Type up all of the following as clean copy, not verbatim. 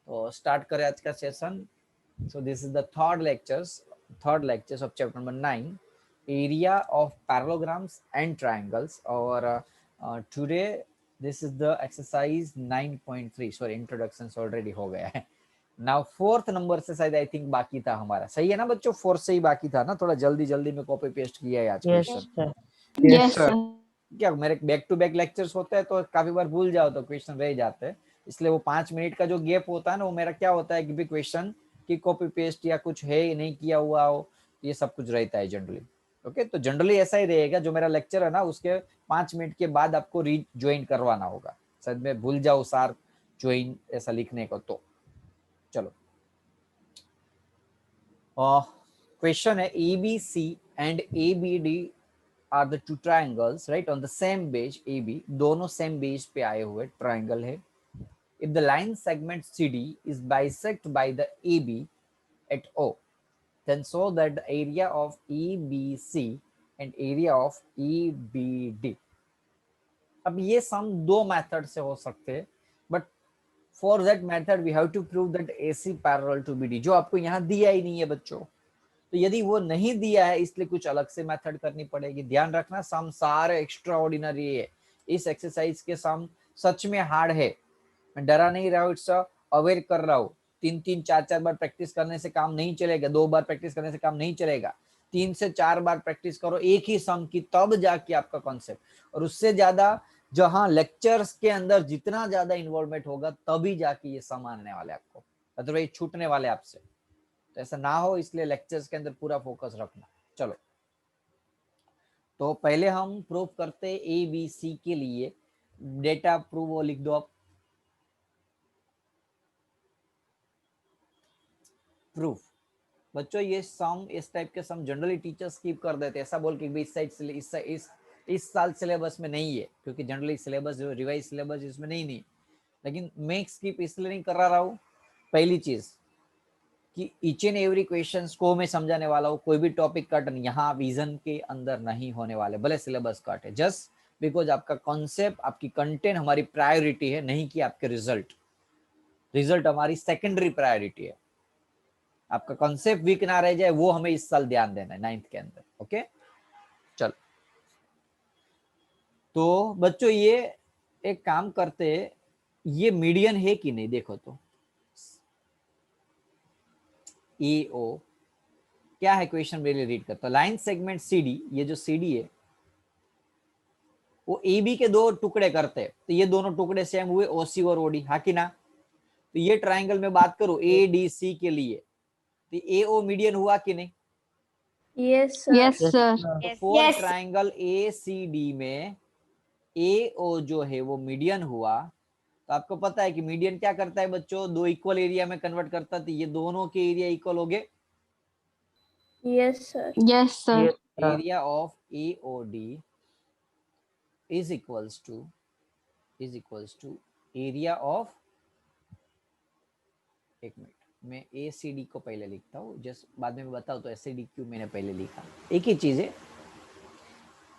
तो स्टार्ट करें आज का session. So this is the third lectures of chapter number 9, area of parallelograms and triangles. Or today this is the exercise 9.3. Sorry, introductions already हो गया है. Now fourth number से शायद I think बाकी था हमारा. सही है ना बच्चों? फोर्थ से ही बाकी था ना. थोड़ा जल्दी जल्दी में कॉपी पेस्ट किया है आज क्वेश्चन. Yes sir. क्या मेरे बैक टू बैक लेक्चर्स होते हैं तो काफी बार भूल जाओ तो क्वेश्चन रह जाते हैं. इसलिए वो 5 मिनट का जो गैप होता है ना, वो मेरा क्या होता है कि भी क्वेश्चन की कॉपी पेस्ट या कुछ है नहीं किया हुआ हो, ये सब कुछ रहता है जनरली. ओके, तो जनरली ऐसा ही रहेगा. जो मेरा लेक्चर है ना, उसके 5 मिनट के बाद आपको रीज्वाइन करवाना होगा. शायद मैं भूल जाऊँ सार ज्वाइन ऐसा लिखने को. तो चलो, क्वेश्चन है ABC and ABD are the two triangles, right, on the same base AB. दोनों सेम बेस पे आए हुए ट्राइंगल है. If the line segment CD is bisect by the AB at O, then show that the area of EBC and area of EBD. अब ये सम दो method से हो सकते हैं, but for that method we have to prove that AC parallel to BD, जो आपको यहाँ दिया ही नहीं है बच्चों. तो यदि वो नहीं दिया है, इसलिए कुछ अलग से मेथड करनी पड़ेगी. ध्यान रखना, सम सारे एक्स्ट्रा ऑर्डिनरी है. इस एक्सरसाइज के सम सच में हार्ड है. मैं डरा नहीं रहा हूँ, इट्स अवेयर कर रहा हूँ. 3-3 4-4 बार प्रैक्टिस करने से काम नहीं चलेगा. 2 बार प्रैक्टिस करने से काम नहीं चलेगा. 3 से 4 बार प्रैक्टिस करो एक ही सम की, तब जाके आपका कॉन्सेप्ट. और उससे ज्यादा जहां लेक्चर्स के अंदर जितना ज्यादा इन्वॉल्वमेंट होगा, तभी जाके ये सम आने वाले आपको. अदरवाइज छूटने वाले आपसे. तो ऐसा ना हो, इसलिए लेक्चर्स के अंदर पूरा फोकस रखना. चलो, तो पहले हम प्रूफ करते हैं ABC के लिए. डेटा प्रूफ वो लिख दो आप. प्रूफ बच्चों, ये सम, इस टाइप के सम जनरली टीचर्स स्किप कर देते हैं, ऐसा बोल के इस साइड से इस साल सिलेबस में नहीं है, क्योंकि जनरली सिलेबस जो रिवाइज सिलेबस इसमें नहीं. लेकिन मैं स्किप इसलिए नहीं कर रहा हूँ. पहली चीज कि ईच एंड एवरी क्वेश्चन को मैं समझाने वाला हूँ. कोई भी टॉपिक कट यहाँ विजन के अंदर नहीं होने वाले, भले सिलेबस कट है. जस्ट बिकॉज आपका कॉन्सेप्ट, आपकी कंटेंट हमारी प्रायोरिटी है, नहीं कि आपके रिजल्ट हमारी सेकेंडरी प्रायोरिटी है. आपका कॉन्सेप्ट वीक ना रह जाए, वो हमें इस साल ध्यान देना है 9th के अंदर. ओके, चल. तो बच्चों, ये एक काम करते, ये मीडियन है कि नहीं देखो तो. EO क्या है क्वेश्चन, पहले रीड करता. लाइन सेगमेंट CD, ये जो CD है वो AB के दो टुकड़े करते हैं. तो ये दोनों टुकड़े सेम हुए, OC और OD, हाँ कि ना. तो ये ट्राइंगल में बात करूं ADC के लिए, तो AO मीडियन हुआ कि नहीं. Yes sir. तो फोर ट्राइंगल ACD में AO जो है वो मीडियन हुआ. तो आपको पता है कि मीडियन क्या करता है बच्चों, दो इक्वल एरिया में कन्वर्ट करता है. तो ये दोनों के एरिया इक्वल हो गए. Yes sir. Area of AOD is equals to area of, एक मिनट, मैं ACD को पहले लिखता हूँ, जस्ट बाद में बताओ तो ACD क्यों मैंने पहले लिखा. एक ही चीज है,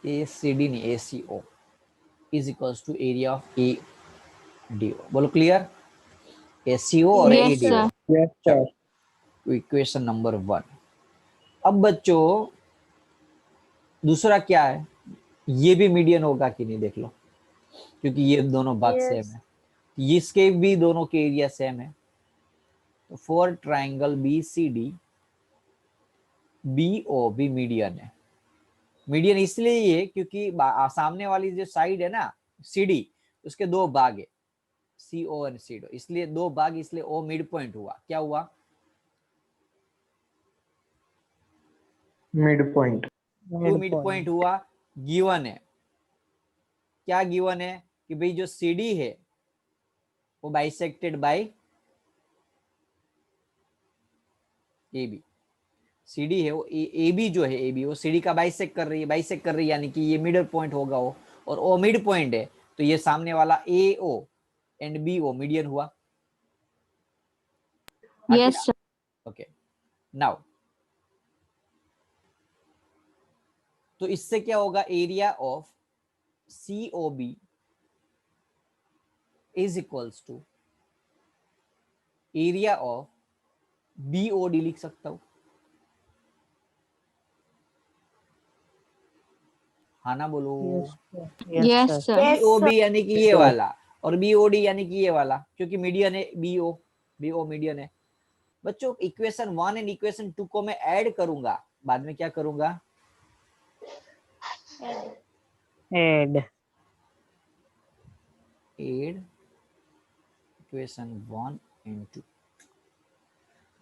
ACD नहीं, ACO is equals to area of ADO. बोलो क्लियर. ACO और ADO. Yes sir. Equation number 1. अब बच्चों दूसरा क्या है, ये भी मीडियन होगा कि नहीं देख लो, क्योंकि ये दोनों भाग सेम है. इसके भी दोनों के एरिया सेम है. तो फोर ट्राइंगल BCD BO भी मीडियन है. मीडियन इसलिए ये क्योंकि सामने वाली जो साइड है ना CD, उसके दो भाग है, CO और CD, इसलिए दो भाग, इसलिए O मिड पॉइंट हुआ. क्या हुआ, मिड पॉइंट. मिड पॉइंट हुआ. गिवन है, क्या गिवन है कि भाई जो CD है वो बाइसेक्टेड बाय AB. CD है वो AB जो है AB वो CD का बाइसेक्ट कर रही है, यानी कि ये मिडल पॉइंट होगा वो, और O मिड पॉइंट है. तो ये सामने वाला AO एंड BO मीडियन हुआ. Yes sir. ओके, नाउ तो इससे क्या होगा, area of COB is equals to area of BOD लिख सकता हूं, हाँ ना बोलो। Yes, sir. बीओबी यानी कि ये वाला, और बीओडी यानी कि ये वाला, क्योंकि मीडियन है, बीओ मीडियन है। बच्चों इक्वेशन 1 एंड इक्वेशन 2 को मैं ऐड करूंगा, बाद में क्या करूंगा, ऐड इक्वेशन 1 एंड 2।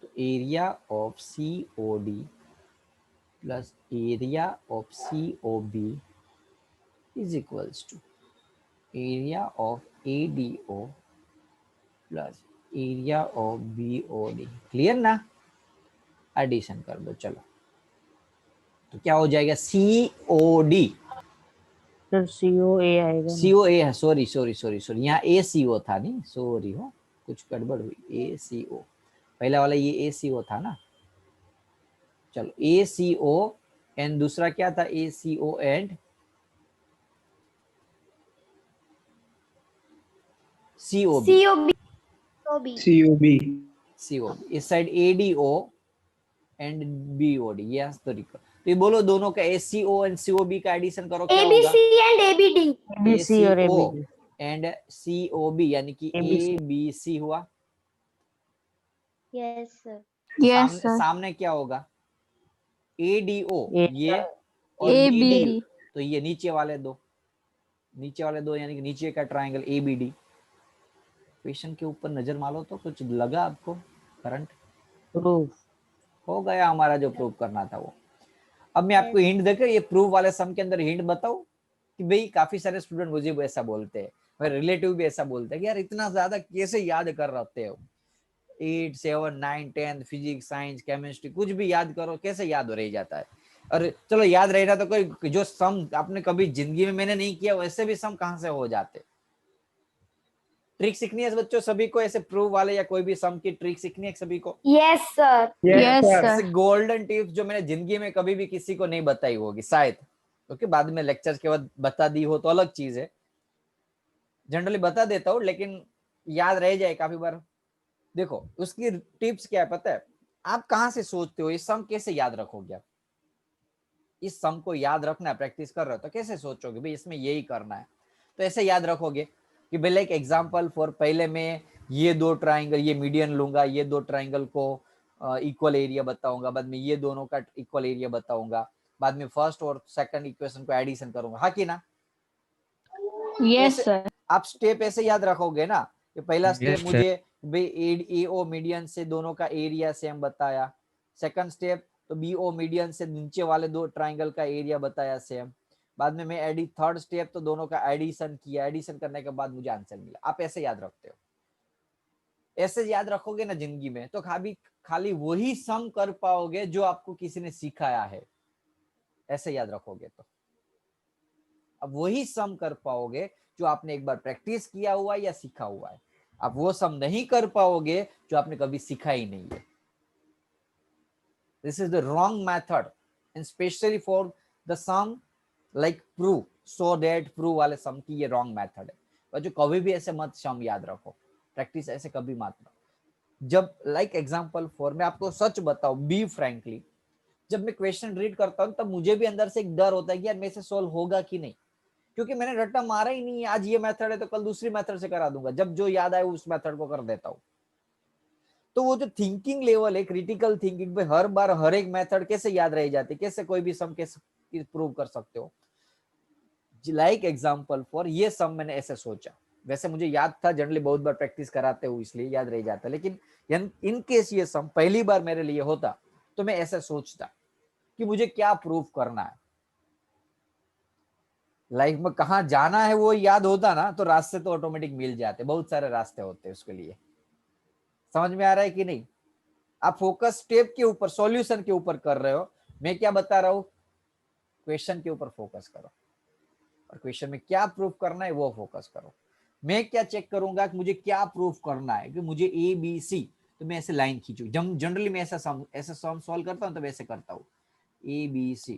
तो area of COD plus area of COB is equals to area of ADO plus area of BOD। Clear ना? एडिशन कर दो चलो, तो क्या हो जाएगा, COD, सर COA आएगा। COA है, सॉरी सॉरी सॉरी सॉरी, यहाँ ACO था नहीं, सॉरी हो, कुछ गड़बड़ हुई, ACO पहला वाला, ये ACO था ना। चलो ACO एंड दूसरा क्या था, ACO एंड COB, इस side ADO and BOD, yes तरीका। तो ये बोलो दोनों का ACO एंड COB का एडिशन करो, क्या होगा, ABC and ABD. ABC और ACO ABD। एंड COB यानी कि ABC। ABC हुआ। Yes, sir. Yes, सामने क्या होगा, ADO ये और BD, तो ये नीचे वाले दो, यानी कि नीचे का ट्रायंगल ABD। क्वेश्चन के ऊपर नजर मारो तो कुछ लगा आपको करंट, प्रूफ हो गया हमारा जो प्रूव करना था वो। अब मैं आपको हिंट देकर ये प्रूफ वाले सम के अंदर हिंट बताऊं कि भाई काफी सारे स्टूडेंट मुझे भी ऐसा बोलते हैं, मेरे रिलेटिव भी ऐसा बोलते हैं कि यार इतना ज्यादा कैसे याद कर रहे हो, 8, 7, 9, 10 फिजिक्स, साइंस, केमिस्ट्री कुछ भी याद करो, कैसे याद रह जाता है। और चलो याद रहना तो कोई जो सम आपने कभी जिंदगी में मैंने नहीं किया वैसे भी सम कहां से हो जाते। ट्रिक सीखनी है बच्चों सभी को, ऐसे प्रूफ वाले या कोई भी सम की ट्रिक सीखनी है सभी को। Yes, sir. ऐसे गोल्डन टिप्स जो मैंने जिंदगी में कभी भी किसी को नहीं बताई होगी शायद, क्योंकि बाद में लेक्चर्स के बाद बता दी हो तो अलग चीज है, जनरली बता देता हूँ लेकिन याद रह जाए काफी बार। देखो उसकी टिप्स क्या है पता है, आप कहां से सोचते हो, इस सम कैसे याद रखोगे आप, इस सम को याद रखना है, प्रैक्टिस कर रहे हो तो कैसे सोचोगे भाई इसमें यही करना है, तो ऐसे याद रखोगे कि भाई लाइक एग्जांपल फॉर, पहले मैं ये दो ट्राइंगल, ये मीडियन लूंगा, ये दो ट्राइंगल को इक्वल एरिया बताऊंगा, बाद में ये दोनों का इक्वल एरिया बताऊंगा, बाद में फर्स्ट और सेकंड इक्वेशन को एडिशन करूंगा, हाँ कि ना? Yes, sir. आप स्टेप ऐसे याद रखोगे ना, कि पहला स्टेप मुझे भाई AO मीडियन से दोनों का एरिया सेम बताया, सेकंड स्टेप तो BO मीडियन से नीचे वाले दो ट्राइंगल का एरिया बताया सेम, बाद में मैं एडी थर्ड स्टेप तो दोनों का एडिशन किया, एडिशन करने के बाद मुझे आंसर मिला। आप ऐसे याद रखते हो, ऐसे याद रखोगे ना जिंदगी में तो खाली वही सम कर पाओगे जो आपको किसी ने सिखाया है, ऐसे याद रखोगे तो अब वही सम कर पाओगे जो आपने एक बार प्रैक्टिस किया हुआ है या सीखा हुआ है। आप वो सम नहीं कर पाओगे जो आपने कभी सीखा ही नहीं है। This is the wrong method and specially for the sum like prove, so that prove वाले सम की ये रॉन्ग मेथड है। बच्चों कभी भी ऐसे मत सम याद रखो, प्रैक्टिस ऐसे कभी मत रखो। जब लाइक एग्जांपल फॉर, मैं आपको सच बताऊं, बी फ्रैंकली, जब मैं क्वेश्चन रीड करता हूं तब मुझे भी अंदर से एक डर होता है कि यार मेरे से सॉल्व होगा कि नहीं, क्योंकि मैंने रट्टा मारा ही नहीं है, आज ये मेथड है तो कल दूसरी मेथड से करा दूंगा, जब जो याद आए उस मेथड को कर देता हूं। तो वो जो थिंकिंग लेवल है, क्रिटिकल थिंकिंग पे हर बार हर एक मेथड कैसे याद रह जाती, कैसे कोई भी सम कैसे प्रूव कर सकते हो। लाइक एग्जांपल फॉर ये सम मैंने ऐसे सोचा, वैसे मुझे याद था, जनरली बहुत बार प्रैक्टिस कराते हो इसलिए याद रह जाता, लेकिन इन केस ये सम पहली बार मेरे लिए होता तो मैं ऐसे सोचता कि मुझे क्या प्रूव करना है, लाइफ में कहाँ जाना है वो याद होता ना तो रास्ते तो ऑटोमेटिक मिल जाते, बहुत सारे रास्ते होते हैं उसके लिए। समझ में आ रहा है कि नहीं? आप फोकस स्टेप के ऊपर, सॉल्यूशन के ऊपर कर रहे हो, मैं क्या बता रहा हूं, क्वेश्चन के ऊपर फोकस करो और क्वेश्चन में क्या प्रूफ करना है वो फोकस करो। मैं क्या चेक करूंगा कि मुझे क्या प्रूफ करना है, कि मुझे ABC, तो मैं ऐसे लाइन खींचू, जनरली मैं ऐसा सम सॉल्व करता हूं तो वैसे करता हूं ABC,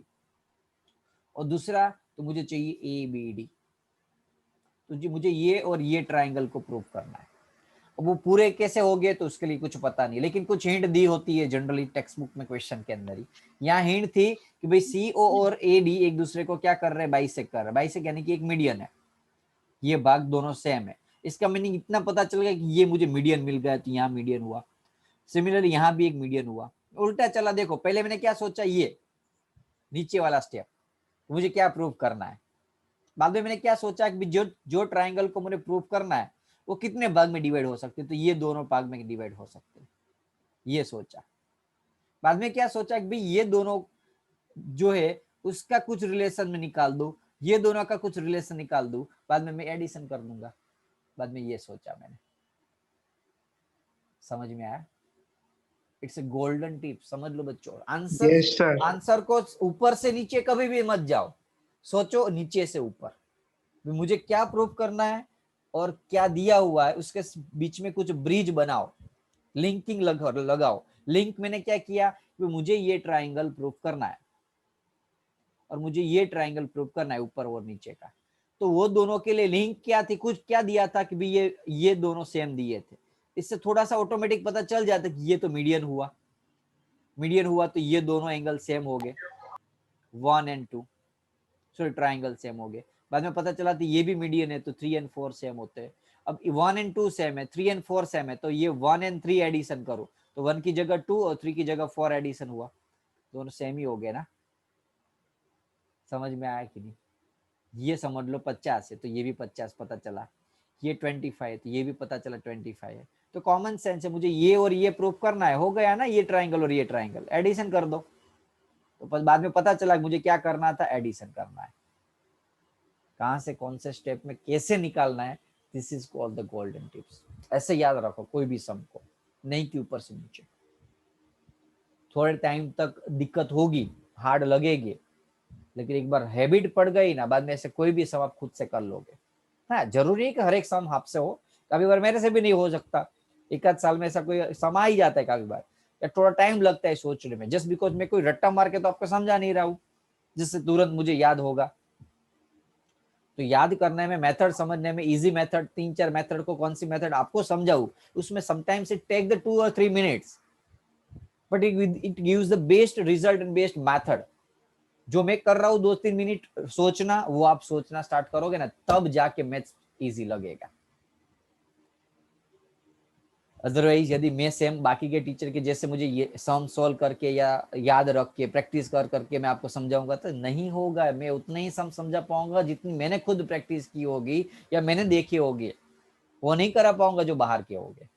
और दूसरा तो मुझे चाहिए ABD, तो मुझे ये और ये ट्राइंगल को प्रूव करना है, अब वो पूरे कैसे हो गए तो उसके लिए कुछ पता नहीं, लेकिन कुछ हिंट दी होती है जनरली टेक्स्ट बुक में क्वेश्चन के अंदर ही। यहाँ हिंट थी कि भाई CO और AD एक दूसरे को क्या कर रहे हैं, बाइसेक्ट कर रहे हैं। बाइसेक्ट यानी कि एक मीडियन है, ये भाग दोनों सेम है। इसका मीनिंग इतना पता चल गया कि ये मुझे मीडियन मिल गया, तो यहाँ मीडियन हुआ। सिमिलरली यहाँ भी एक मीडियन हुआ। उल्टा चला, देखो पहले मैंने क्या सोचा, ये नीचे वाला स्टेप मुझे क्या प्रूव करना है। बाद में मैंने क्या सोचा कि जो ट्राइंगल को मुझे प्रूव करना है वो कितने भाग में डिवाइड हो सकते, तो ये दोनों भाग में डिवाइड हो सकते, ये सोचा। बाद में क्या सोचा कि भाई ये दोनों जो है उसका कुछ रिलेशन में निकाल दो, ये दोनों का कुछ रिलेशन निकाल दो, बाद में मैं एडिशन कर दूंगा। बाद में ये सोचा मैंने। समझ में आया? इट्स ए गोल्डन टिप, समझ लो बच्चों। Answer yes sir. आंसर को ऊपर से नीचे कभी भी मत जाओ, सोचो नीचे से ऊपर, मुझे क्या प्रूव करना है और क्या दिया हुआ है उसके बीच में कुछ ब्रिज बनाओ, लिंकिंग लगाओ। लिंक मैंने क्या किया कि मुझे ये ट्राइंगल प्रूव करना है और मुझे ये ट्राइंगल प्रूव करना है ऊपर और नीचे का, तो वो दोनों के लिए लिंक क्या थी, कुछ क्या दिया था कि भाई ये दोनों सेम दिए थे। इससे थोड़ा सा ऑटोमेटिक पता चल जाता कि ये तो मीडियन हुआ, मीडियन हुआ तो ये दोनों एंगल सेम हो गए, 1 और 2, सॉरी ट्राइंगल सेम हो गए। बाद में पता चला तो ये भी मीडियन है, तो 3 और 4 सेम होते हैं। अब 1 और 2 सेम है, 3 और 4 सेम है, तो ये 1 और 3 एडिशन करो, तो 1 की जगह 2 और 3 की जगह 4 एडिशन हुआ, दोनों सेम ही हो गए ना। समझ में आया कि नहीं? ये समझ लो 50 है तो ये भी 50 पता चला, ये 25 है तो ये भी पता चला 25 है। तो कॉमन सेंस है, मुझे ये और ये प्रूव करना है, हो गया ना, ये ट्राइंगल और ये ट्राइंगल, एडिशन कर दो। तो बाद में पता चला मुझे क्या करना था, एडिशन करना है। कहां से कौन से स्टेप में कैसे निकालना है, this is called the golden tips. ऐसे याद रखो कोई भी सम को, नहीं कि ऊपर से नीचे। थोड़े टाइम तक दिक्कत होगी, हार्ड लगेगी, लेकिन एक बार हैबिट पड़ गई ना, बाद में ऐसे कोई भी सम आप खुद से कर लोगे। हाँ, जरूरी है कि हर एक सम आपसे हो, कभी बार मेरे से भी नहीं हो सकता, एक आध साल में ऐसा कोई सम आ ही जाता है कभी बार, या थोड़ा टाइम लगता है सोचने में, जस्ट बिकॉज मैं कोई रट्टा मार के तो आपको समझा नहीं रहा हूँ जिससे तुरंत मुझे याद होगा। तो याद करने में, मेथड समझने में, इजी मेथड 3-4 मेथड को कौन सी मेथड आपको समझाऊं, उसमें sometimes it take the 2 or 3 minutes, but it gives the best result and best method. जो मैं कर रहा हूँ 2-3 मिनट सोचना, वो आप सोचना स्टार्ट करोगे ना, तब जाके मैथ्स इजी लगेगा। अदरवाइज यदि मैं सेम बाकी के टीचर के जैसे मुझे ये सम सॉल्व करके या याद रख के प्रैक्टिस कर करके मैं आपको समझाऊंगा तो नहीं होगा। मैं उतना ही सम समझा पाऊंगा जितनी मैंने खुद प्रैक्टिस की होगी या मैंने देखी होगी, वो नहीं करा पाऊंगा जो बाहर के होंगे।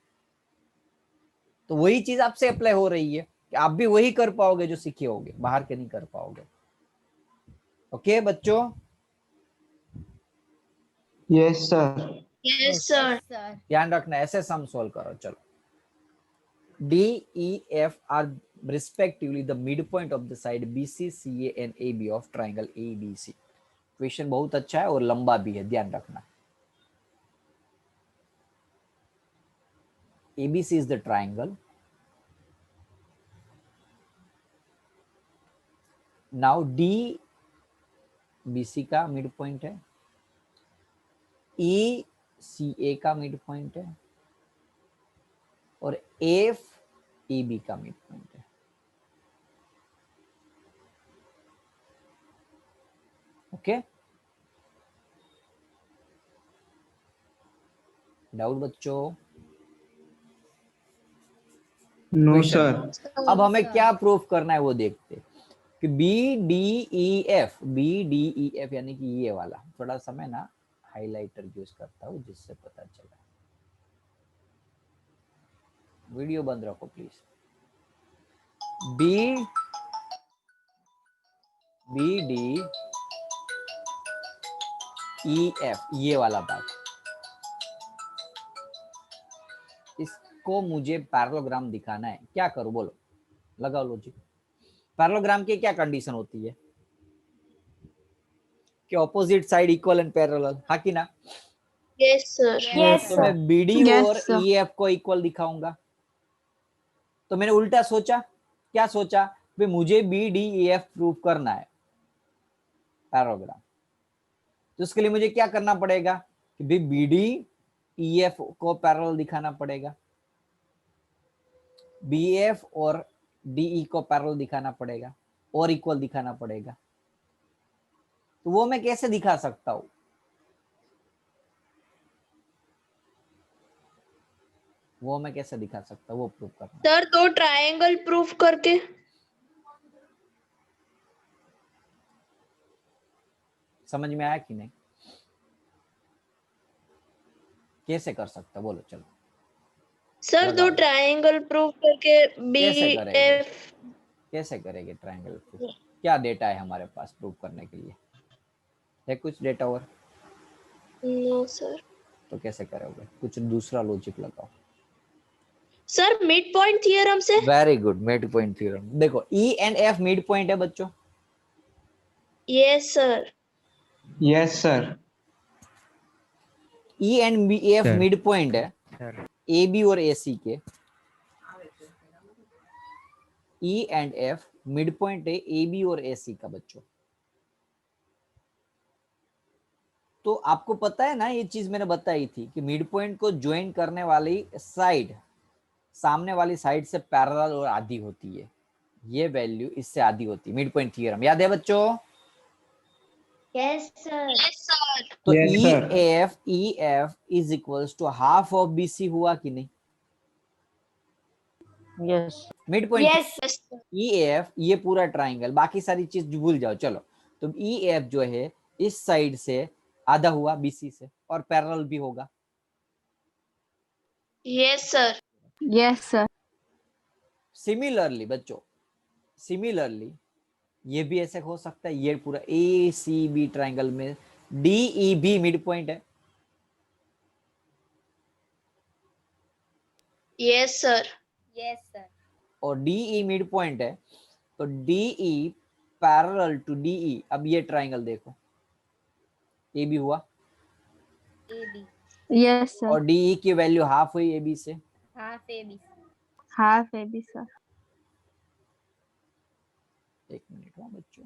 तो वही चीज आपसे अप्लाई हो रही है कि आप भी वही कर पाओगे जो सीखे होगे, बाहर के नहीं कर पाओगे। ओके बच्चों? Yes sir. Yes sir. ध्यान रखना, ऐसे सम सॉल्व करो। चलो, DEF are respectively the midpoint of the side BC, CA and AB of triangle ABC। Question बहुत अच्छा है और लंबा भी है, ध्यान रखना। ABC is the triangle। Now DBC का मिड पॉइंट है, ECA का मिड पॉइंट है और FAB का मिड पॉइंट है। ओके, डाउट बच्चों? No question, sir. अब हमें क्या प्रूफ करना है वो देखते हैं कि BDEF यानी कि ये वाला, थोड़ा सा मैं ना हाइलाइटर यूज करता हूँ जिससे पता चला। वीडियो बंद रखो प्लीज। BDEF ये वाला भाग, इसको मुझे पैरेललोग्राम दिखाना है। क्या करूं बोलो, लगाओ लॉजिक। पैरेललोग्राम की क्या कंडीशन होती है कि opposite side equal and parallel, हाँ कि ना? Yes sir. यस तो सर। मैं BD Yes, और sir. EF को इक्वल दिखाऊंगा। तो मैंने उल्टा सोचा, क्या सोचा भाई मुझे BDEF प्रूव करना है पैरेललोग्राम। तो उसके लिए मुझे क्या करना पड़ेगा कि भाई BD EF को पैरेलल दिखाना पड़ेगा, BF और DE को पैरेलल दिखाना पड़ेगा और इक्वल दिखाना पड़ेगा। तो वो मैं कैसे दिखा सकता हूं? वो मैं कैसे दिखा सकता हूं, वो प्रूव करना। सर दो ट्रायंगल प्रूफ करके। समझ में आया कि नहीं? कैसे कर सकता, बोलो चलो। सर दो लगाओ। ट्रायंगल प्रूफ करके कैसे करेंगे? BF। कैसे करेंगे ट्रायंगल प्रूफ? क्या डेटा है हमारे पास प्रूव करने के लिए? है कुछ डेटा और? No sir. तो कैसे करोगे? कुछ दूसरा लॉजिक लगाओ। सर मिड पॉइंट थियरम से। Very good, mid point theorem. देखो E and F mid point है बच्चों। Yes sir. Yes, sir. E and BF Sir. Mid point है Sir. AB और AC के। E and F mid point है AB और AC का बच्चों। तो आपको पता है ना, ये चीज मैंने बताई थी कि मिड पॉइंट को ज्वाइन करने वाली साइड सामने वाली साइड से पैरेलल और आधी होती है। ये वैल्यू इससे आधी होती है, मिड पॉइंट थ्योरम याद है बच्चों? Yes sir. तो Yes, sir. EF is equals to half of BC हुआ कि नहीं? Yes mid point yes EF ये पूरा ट्राइंगल, बाकी सारी चीज भूल जाओ चलो। तो EF जो है इस साइड से आधा हुआ BC से और पैरेलल भी होगा। Yes sir. Yes sir similarly बच्चों, सिमिलरली ये भी ऐसे हो सकता है, ये पूरा ACB ट्राइंगल में DEB मिड पॉइंट है। Yes sir. और DE मिड पॉइंट है, तो DE पैरेलल टू DE। अब ये ट्राइंगल देखो, AB हुआ यस सर और DE की वैल्यू हाफ हुई AB से। हाफ है भी सर एक मिनट हुआ बच्चों,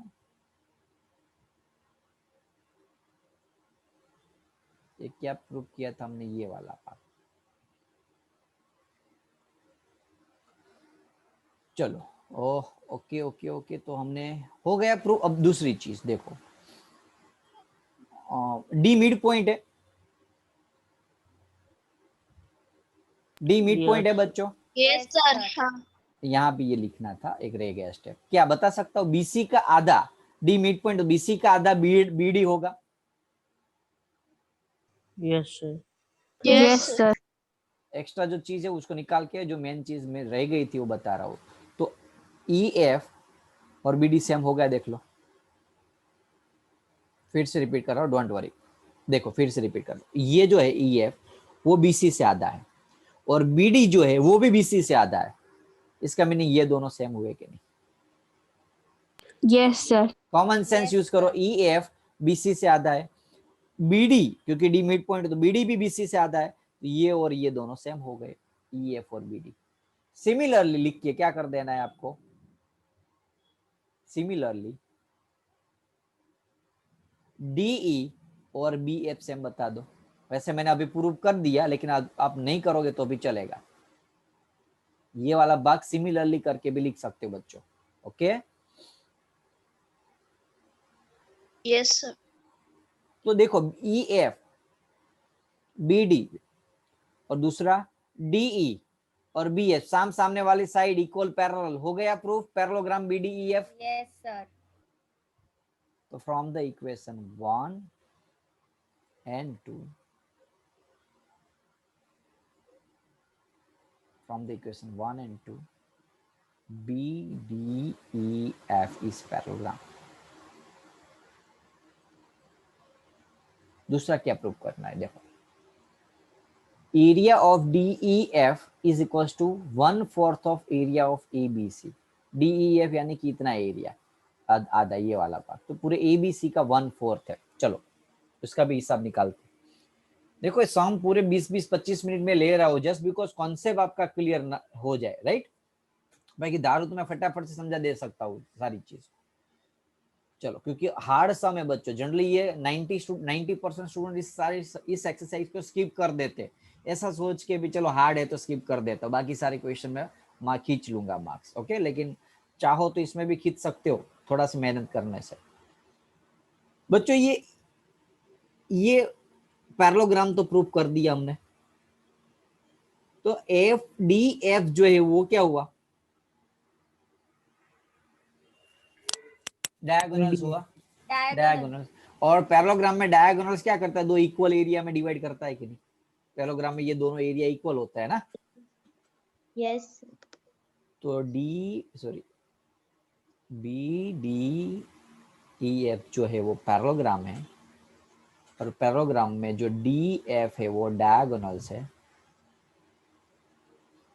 ये क्या प्रूव किया था हमने, ये वाला पार्ट। चलो ओह ओके ओके ओके, तो हमने हो गया प्रूव। अब दूसरी चीज देखो, D मिड पॉइंट है, D मिड पॉइंट है यस बच्चों। Yes sir. हाँ। यहाँ भी ये लिखना था, एक रह गया स्टेप। क्या बता सकता हूँ? BC का आधा D मिड पॉइंट, तो BC का आधा BD होगा। Yes sir yes sir. Extra जो चीज है उसको निकाल के जो मेन चीज में रह गई थी वो बता रहा हूँ। तो EF और BD सेम हो गया, देख लो। फिर से रिपीट कर रहा हूँ, डोंट वरी। देखो फिर से रिपीट कर रहा हूँ, ये जो है EF वो BC से आधा है और BD जो है वो भी BC से आधा है। इसका मीनिंग ये दोनों सेम हुए कि नहीं? Yes sir common sense use करो। EF BC से आधा है, BD क्योंकि D मिड पॉइंट तो BD भी BC से आधा है, तो ये और ये दोनों सेम हो गए, EF और BD। सिमिलरली लिख के क्या कर देना है आपको? सिमिलरली DE और BF सेम बता दो। वैसे मैंने अभी प्रूव कर दिया, लेकिन आप नहीं करोगे तो भी चलेगा। ये वाला भाग सिमिलरली करके भी लिख सकते हो बच्चों। Okay yes sir. तो देखो EF BD और दूसरा DE और BF सामने वाली साइड इक्वल पैरेलल हो गया proof. Parallelogram BDEF। Yes, sir. तो from the equation 1 and 2, from the equation 1 and 2, BDEF is parallelogram। दूसरा क्या प्रूव करना है? देखो area of DEF is equal to 1/4 of area of ABC। DEF यानी कि इतना एरिया, आधा ये वाला पार्ट, तो पूरे ABC का 1/4 है। चलो उसका भी हिसाब निकालते। देखो ये सम पूरे 20-25 मिनट में ले रहा हूँ जस्ट बिकॉज कॉन्सेप्ट आपका क्लियर हो जाए, राइट? बाकी दारू तो मैं फटाफट से समझा दे सकता हूँ सारी चीज। चलो, क्योंकि हार्ड सम है बच्चों, जनरली ये 90% स्टूडेंट इस एक्सरसाइज को स्किप कर देते, ऐसा सोच के भी चलो हार्ड है तो स्किप कर देता, बाकी सारे क्वेश्चन में मैं खींच लूंगा मार्क्स, ओके। लेकिन चाहो तो इसमें भी खींच सकते हो थोड़ा सा मेहनत करने से। बच्चों ये पैरेललोग्राम तो प्रूव कर दिया हमने, तो एफ डी एफ जो है वो क्या हुआ, डायगोनल्स हुआ, डायगोनल्स। और पैरेललोग्राम में डायगोनल्स क्या करता है, दो इक्वल एरिया में डिवाइड करता है कि नहीं, पैरेललोग्राम में ये दोनों एरिया इक्वल होता है ना। यस तो बी डी ई एफ जो है वो पैरेललोग्राम है, और पैरेललोग्राम में जो डी एफ है वो डायगोनल्स है,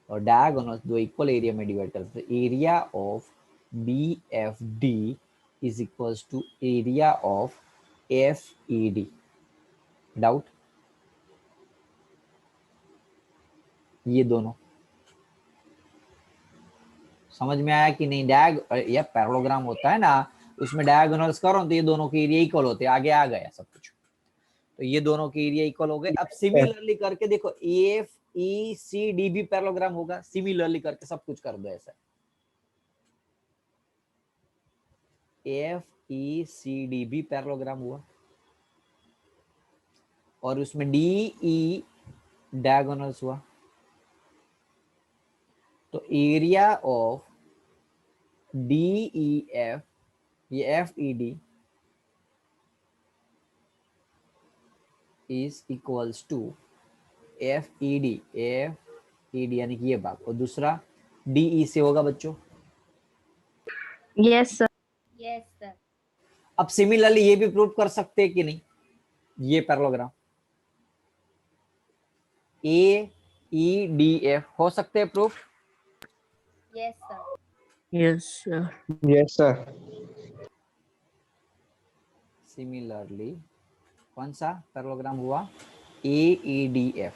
और डायगोनल्स दो इक्वल एरिया में डिवाइड करते हैं। Area of B F D is equals to area of F E D. Doubt? ये दोनों समझ में आया कि नहीं? ये पैरेललोग्राम होता है ना, उसमें डायगोनल्स करो तो ये दोनों के एरिया इक्वल होते हैं, आगे आ गया सब कुछ। तो ये दोनों के एरिया इक्वल हो गए। अब सिमिलरली करके देखो, एफ ई सी डी भी पैरेललोग्राम होगा, सिमिलरली करके सब कुछ कर दो ऐसा। एफ ई सी डी भी पैरेललोग्राम हुआ, और उसमें डी ई डायगोनल्स हुआ, तो area of D E F, ये F E D is equals to F E D यानी कि ये भाग, और दूसरा डी ई से होगा बच्चों। Yes sir. यस सर अब सिमिलरली ये भी प्रूव कर सकते हैं कि नहीं, ये पैरेललोग्राम ए ई डी एफ हो सकते हैं proof? Yes sir yes sir. Yes, sir. Similarly कौन सा पैरेललोग्राम हुआ? ए ई डी एफ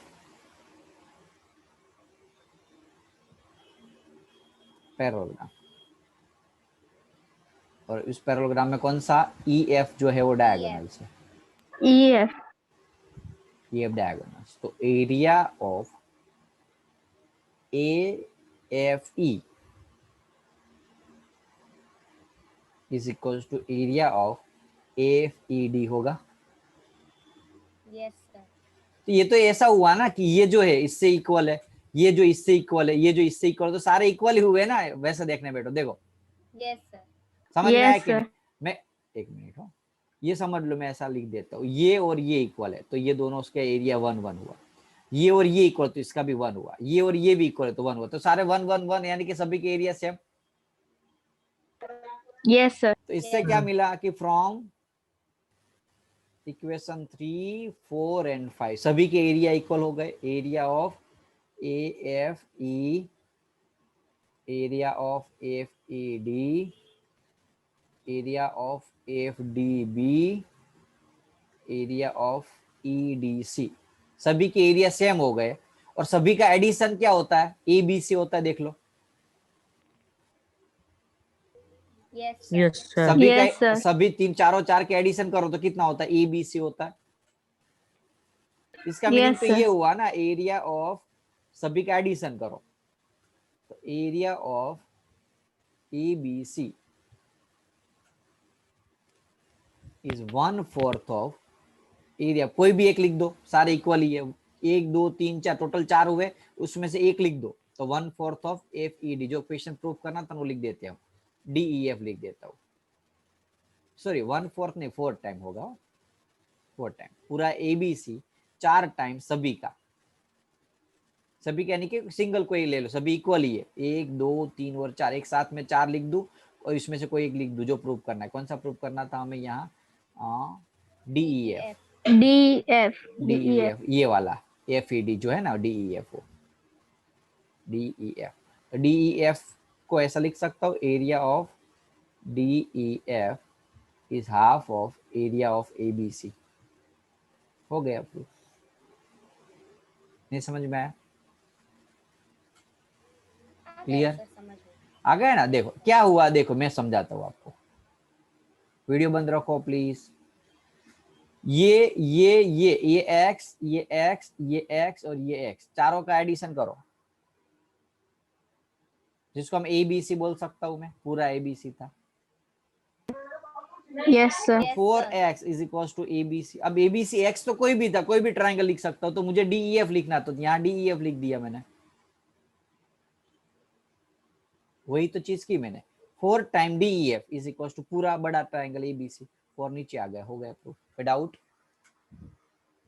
पैरेललोग्राम, और इस पैरेललोग्राम में कौन सा ई एफ जो है वो डायगोनल्स है, E F. E F diagonals. तो area of A F E is equals to area of F E D होगा। यस सर तो ये तो ऐसा हुआ ना कि ये जो है इससे इक्वल है, ये जो इससे इक्वल है, ये जो इससे इक्वल है, तो सारे इक्वल ही हुए ना, वैसे देखने बैठो। देखो यस सर समझ में आया Yes, कि नहीं? sir. मैं एक मिनट हो, ये समझ लो, मैं ऐसा लिख देता हूँ, ये और ये इक्वल है तो ये दोनों उसका एरिया 1 1 हुआ, ये और ये इक्वल तो इसका भी 1 हुआ, ये और ये भी इक्वल है तो 1 हुआ, तो सारे 1 1 1 यानी कि सभी के एरिया सेम। Yes, sir. तो इससे क्या मिला कि फ्रॉम इक्वेशन 3 4 एंड 5 सभी के एरिया इक्वल हो गए। Area of A F E, area of F E D, area of F D B, area of E D C, सभी के एरिया सेम हो गए। और सभी का एडिशन क्या होता है? ए बी सी होता है, देख लो। Yes Yes, sir. सभी Yes, का sir. सभी चारों चार के एडिशन करो तो कितना होता है? ए बी सी होता है। इसका मीनिंग Yes, तो sir. ये हुआ ना, एरिया ऑफ सभी का एडिशन करो तो area of A B C is 1/4 of area. कोई भी एक लिख दो, सारे इक्वल ही है, 1 2 3 4 टोटल 4 हुए, उसमें से एक लिख दो तो 1/4 ऑफ एफ ई डी। जो क्वेश्चन प्रूफ करना था वो लिख देते हैं, डी ई एफ लिख देता हूँ, सॉरी 1/4 नहीं 4 टाइम होगा, 4 टाइम पूरा ए बी सी, 4 टाइम सभी का, सभी का यानी कि सिंगल कोई ले लो, सभी इक्वल ही है, 1 2 3 और 4, एक साथ में 4 लिख दूं और इसमें से कोई एक लिख दूं जो प्रूव करना है। कौन सा प्रूव करना था हमें यहाँ? D E F, D F. D E F, ये वाला एफ ई डी जो है ना, डी ई एफ, वो D E F. D E F को ऐसा लिख सकता हूँ, area of D E F is half of area of A B C. हो गया प्रूफ? नहीं समझ में आया? क्लियर? आ गया ना? देखो क्या हुआ, देखो मैं समझाता हूँ आपको। वीडियो बंद रखो प्लीज। ये एक्स, ये एक्स, ये एक्स और ये एक्स, चारों का एडिशन करो, जिसको हम ABC बोल सकता हूं मैं, पूरा ABC था। Yes, sir. Yes, four sir. X is equal to ABC। अब ABC एक्स तो कोई भी था, कोई भी ट्राइंगल लिख सकता हूं, तो मुझे DEF लिखना, तो यहाँ DEF लिख दिया मैंने, वही तो चीज की मैंने। 4 time DEF is equal to पूरा बड़ा ट्राइंगल ABC। 4 नीचे आ गया, हो गया प्रूफ विदाउट।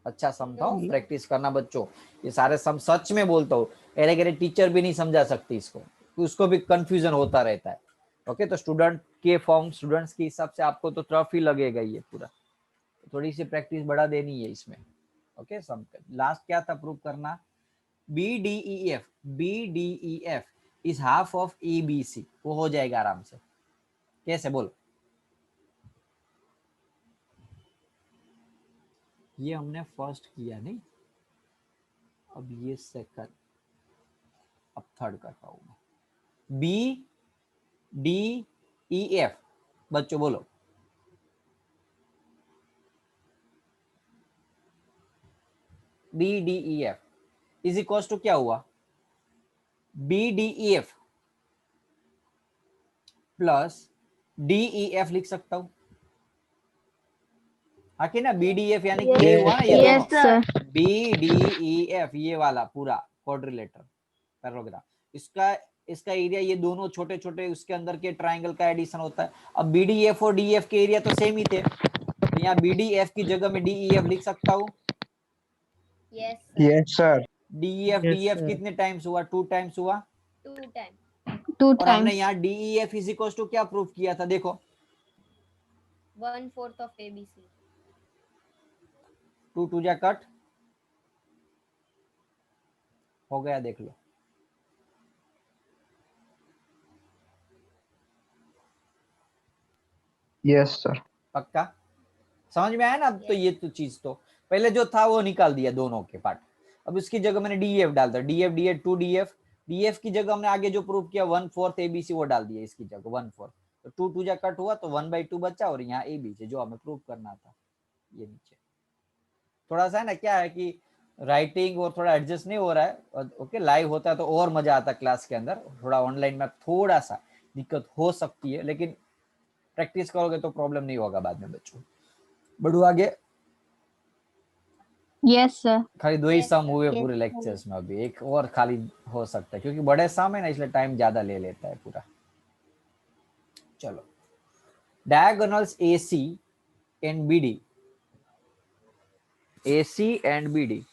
अच्छा सम था, No, sir. प्रैक्टिस करना बच्चों, ये सारे सम सच में बोलता हूँ, अरे अरे टीचर भी नहीं समझा सकती इसको, उसको भी कंफ्यूजन होता रहता है। ओके, तो स्टूडेंट के फॉर्म, स्टूडेंट्स के हिसाब से आपको तो टफ ही लगेगा ये पूरा, तो थोड़ी सी प्रैक्टिस बढ़ा देनी है इसमें। ओके, सम लास्ट क्या था प्रूव करना, BDEF is half of ABC, वो हो जाएगा आराम से। कैसे बोलो, ये हमने फर्स्ट किया नहीं, अब ये सेकंड, अब थर्ड करता हूं मैं। BDEF बच्चों बोलो, BDEF इज इक्वल टू क्या हुआ, BDEF प्लस DEF लिख सकता हूं, आखिर ना BDEF यानी कि ये हुआ ना, ये Yes, दोनों sir. BDEF, ये वाला पूरा क्वाड्रिलेटर पैराग्राफ, इसका इसका एरिया, ये दोनों छोटे छोटे उसके अंदर के ट्राइंगल का एडिशन होता है। अब BDF और DEF के एरिया तो सेम ही थे, तो यहाँ BDF की जगह में DEF लिख सकता हूँ। Yes, sir. Yes, sir. DEF Yes, DEF sir. कितने टाइम्स हुआ, 2 टाइम्स हुआ। 2 times. 2 और हमने times. यहाँ DEF इज इक्वल टू क्या प्रूफ किया था, देखो 1/4 of ABC. 2 2 जा कट हो गया, देख लो। Yes, sir. पक्का समझ में आया ना। अब तो Yes. ये तो चीज तो पहले जो था वो निकाल दिया दोनों के पार्ट, अब इसकी जगह मैंने DEF डाल दिया, DEF DEF 2 DEF की जगह हमने आगे जो प्रूफ किया 1/4 ABC वो डाल दिया इसकी जगह 1/4, तो 2 2 जा कट हुआ तो 1/2 बचा, और यहाँ ABC जो हमें प्रूफ करना था ये नीचे। थोड़ा सा है ना, क्या है कि राइटिंग और थोड़ा एडजस्ट नहीं हो रहा है। ओके, लाइव होता है तो और मजा आता है क्लास के अंदर, थोड़ा ऑनलाइन में थोड़ा सा दिक्कत हो सकती है, लेकिन प्रैक्टिस करोगे तो प्रॉब्लम नहीं होगा बाद में बच्चों। बढ़ू आगे। Yes, sir. खाली 2 ही Yes, सम sir. हुए Yes, पूरे sir. लेक्चर्स में, अभी एक और खाली हो सकता है, क्योंकि बड़े सम है ना इसलिए टाइम ज्यादा ले लेता है पूरा। चलो, diagonals AC and BD, AC and BD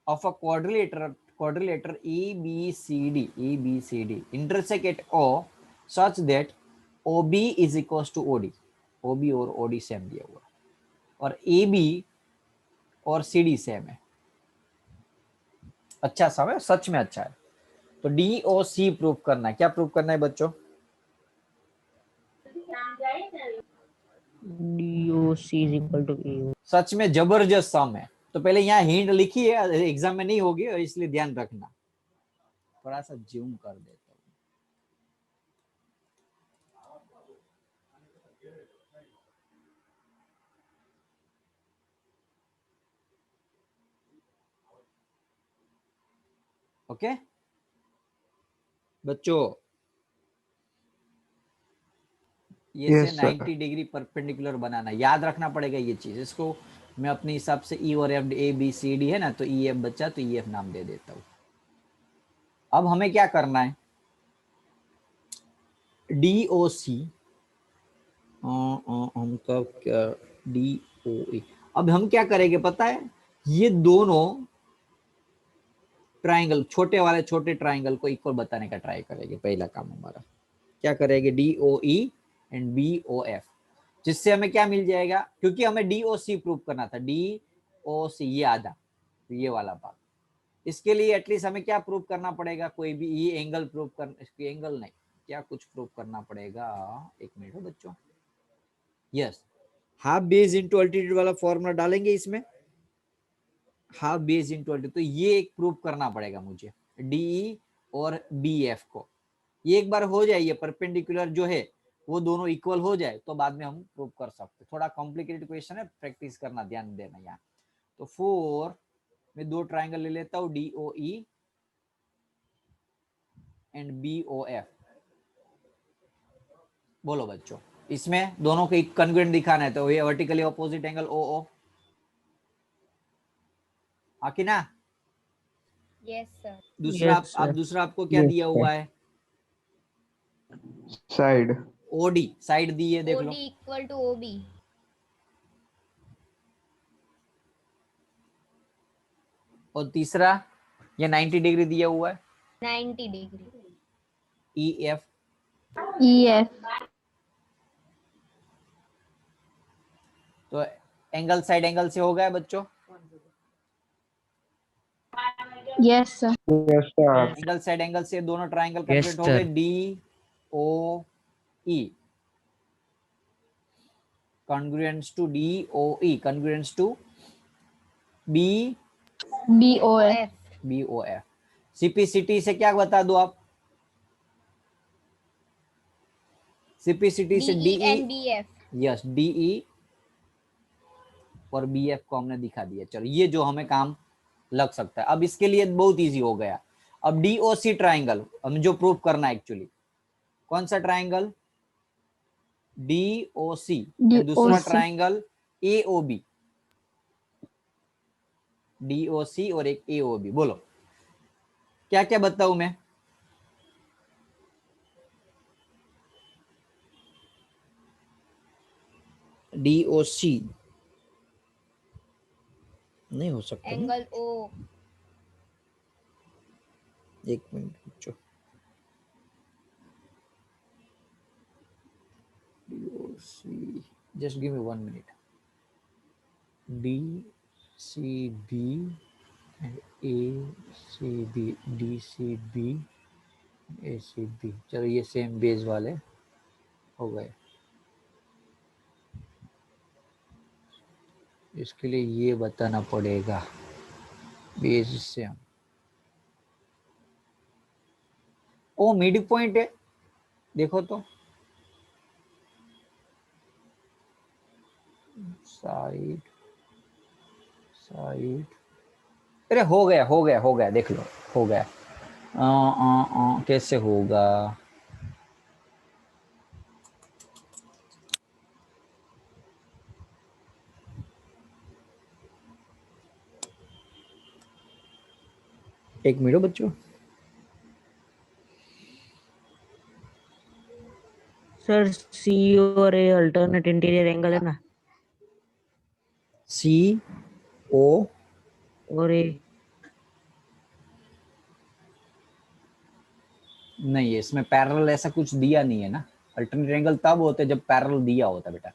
of a quadrilateral ABCD intersect at O such that OB is equals to OD, OB और OD सेम दिया हुआ, और AB और CD सेम है। अच्छा सम है, सच में अच्छा है। तो DOC प्रूव करना है, क्या प्रूव करना है बच्चों, DOC is equal to AO. सच में जबरदस्त सम है। तो पहले यहाँ हिंट लिखी है, एग्जाम में नहीं होगी, और इसलिए ध्यान रखना। थोड़ा सा जूम कर देता हूँ। ओके बच्चों, ये Yes, से sir. 90 डिग्री परपेंडिकुलर बनाना, याद रखना पड़ेगा ये चीज। इसको मैं अपने हिसाब से E और F, ABCD है ना, तो EF बच्चा तो EF नाम दे देता हूँ। अब हमें क्या करना है, DOC हम कब क्या DOA, अब हम क्या करेंगे पता है, ये दोनों ट्राइंगल, छोटे वाले छोटे ट्राइंगल को इक्वल बताने का ट्राई करेंगे। पहला काम हमारा क्या करेंगे, DOE एंड BOF, जिससे हमें क्या मिल जाएगा, क्योंकि हमें DOC प्रूव करना था, DOC ये आधा, तो ये वाला भाग। इसके लिए एटलीस्ट हमें क्या प्रूव करना पड़ेगा, कोई भी ये एंगल प्रूव कर, एंगल नहीं, क्या कुछ प्रूव करना पड़ेगा, एक मिनट हो बच्चों। Yes, half base into altitude वाला फॉर्मूला डालेंगे इसमें, हाफ बेस इंटू अल्टीट्यूड, तो ये एक प्रूव करना पड़ेगा मुझे, DE और BF को। ये एक बार हो जाइए, परपेंडिकुलर जो है वो दोनों इक्वल हो जाए तो बाद में हम प्रूव कर सकते। थोड़ा कॉम्प्लिकेटेड क्वेश्चन है, प्रैक्टिस करना, ध्यान देना यहाँ। तो 4 में 2 ट्राइंगल ले लेता हूँ, DOE एंड BOF। बोलो बच्चों, इसमें दोनों को एक कन्ग्रुएंट दिखाना है, तो ये वर्टिकली ऑपोजिट एंगल OO, हाँ कि ना? Yes, sir. दूसरा Yes, आप sir. दूसरा आपको क्या Yes, दिया sir. हुआ है? Side. OD, साइड दी है, देख OD low. equal to OB. और तीसरा ये 90 डिग्री दिया हुआ है, 90 degree. EF। EF. तो एंगल साइड एंगल से हो गया बच्चों। Yes, sir. Yes, sir. Angle side angle से दोनों ट्राइंगल Yes, कंप्लीट हो sir. गए, DOE congruence to DOE congruence to BOF. BOF। CPCT से क्या बता दो आप? CPCT से DE DE, and BF. Yes, DE और BF को हमने दिखा दिया। चलो ये जो हमें काम लग सकता है। अब इसके लिए बहुत इजी हो गया। अब DOC ट्राइंगल हमें जो प्रूव करना है एक्चुअली, कौन सा ट्राइंगल? DOC। दूसरा ट्राइंगल AOB, DOC और एक AOB। बोलो क्या क्या बताऊं मैं? DOC नहीं हो सकता ना? Angle O. एक मिनट बच्चों, DOC, just give me 1 minute। DCB and ACB, DCB ACB। चलो ये सेम बेस वाले हो गए। इसके लिए ये बताना पड़ेगा बेस से हम, ओ मिड पॉइंट है, देखो तो साइड साइड, अरे हो गया हो गया हो गया, देख लो हो गया। कैसे होगा? एक मिनट बच्चों, सर C और A अल्टरनेट इंटीरियर एंगल है ना? CO और A नहीं है, इसमें पैरेलल ऐसा कुछ दिया नहीं है ना। अल्टरनेट एंगल तब होते जब पैरेलल दिया होता बेटा।